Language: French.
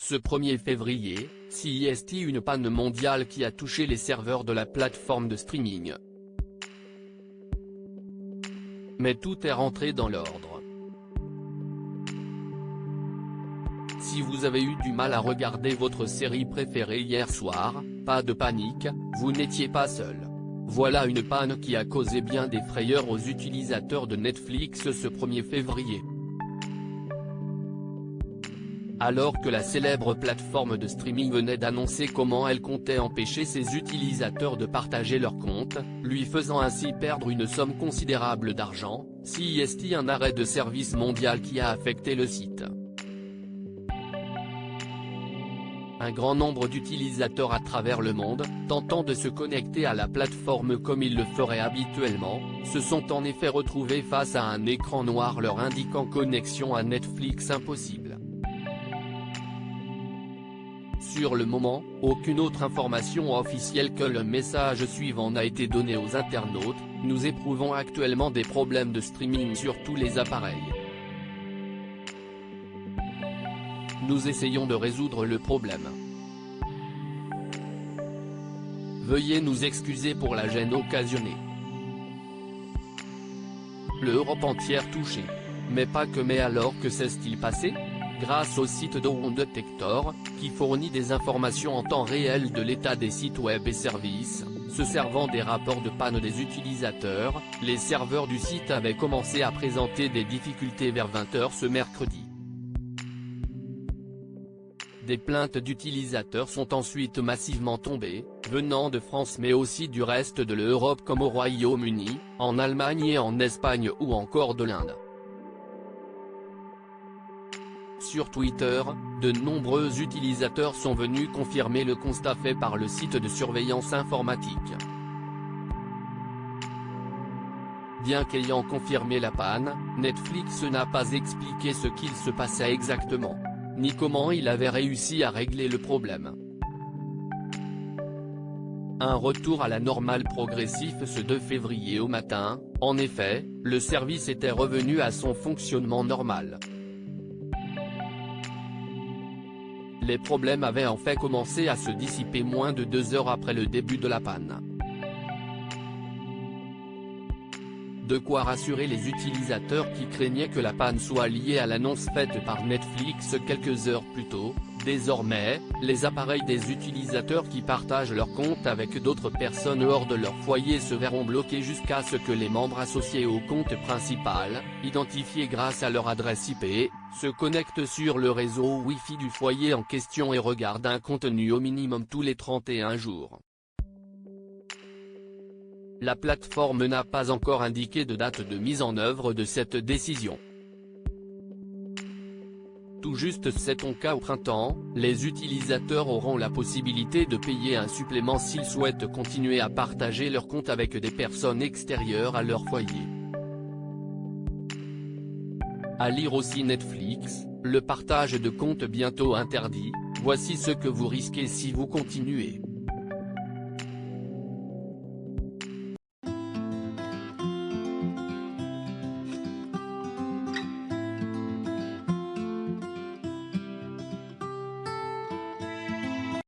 Ce 1er février, CIST une panne mondiale qui a touché les serveurs de la plateforme de streaming. Mais tout est rentré dans l'ordre. Si vous avez eu du mal à regarder votre série préférée hier soir, pas de panique, vous n'étiez pas seul. Voilà une panne qui a causé bien des frayeurs aux utilisateurs de Netflix ce 1er février. Alors que la célèbre plateforme de streaming venait d'annoncer comment elle comptait empêcher ses utilisateurs de partager leurs comptes, lui faisant ainsi perdre une somme considérable d'argent, CIST un arrêt de service mondial qui a affecté le site. Un grand nombre d'utilisateurs à travers le monde, tentant de se connecter à la plateforme comme ils le feraient habituellement, se sont en effet retrouvés face à un écran noir leur indiquant connexion à Netflix impossible. Sur le moment, aucune autre information officielle que le message suivant n'a été donnée aux internautes. Nous éprouvons actuellement des problèmes de streaming sur tous les appareils. Nous essayons de résoudre le problème. Veuillez nous excuser pour la gêne occasionnée. L'Europe entière touchée. Mais pas que. Mais alors que s'est-il passé? Grâce au site Detector, qui fournit des informations en temps réel de l'état des sites web et services, se servant des rapports de panne des utilisateurs, les serveurs du site avaient commencé à présenter des difficultés vers 20 h ce mercredi. Des plaintes d'utilisateurs sont ensuite massivement tombées, venant de France mais aussi du reste de l'Europe comme au Royaume-Uni, en Allemagne et en Espagne ou encore de l'Inde. Sur Twitter, de nombreux utilisateurs sont venus confirmer le constat fait par le site de surveillance informatique. Bien qu'ayant confirmé la panne, Netflix n'a pas expliqué ce qu'il se passait exactement, ni comment il avait réussi à régler le problème. Un retour à la normale progressif ce 2 février au matin, en effet, le service était revenu à son fonctionnement normal. Les problèmes avaient en fait commencé à se dissiper moins de 2 heures après le début de la panne. De quoi rassurer les utilisateurs qui craignaient que la panne soit liée à l'annonce faite par Netflix quelques heures plus tôt. Désormais, les appareils des utilisateurs qui partagent leur compte avec d'autres personnes hors de leur foyer se verront bloqués jusqu'à ce que les membres associés au compte principal, identifiés grâce à leur adresse IP, se connectent sur le réseau Wi-Fi du foyer en question et regardent un contenu au minimum tous les 31 jours. La plateforme n'a pas encore indiqué de date de mise en œuvre de cette décision. Tout juste sait-on qu'au printemps, les utilisateurs auront la possibilité de payer un supplément s'ils souhaitent continuer à partager leur compte avec des personnes extérieures à leur foyer. À lire aussi Netflix, le partage de compte bientôt interdit, voici ce que vous risquez si vous continuez.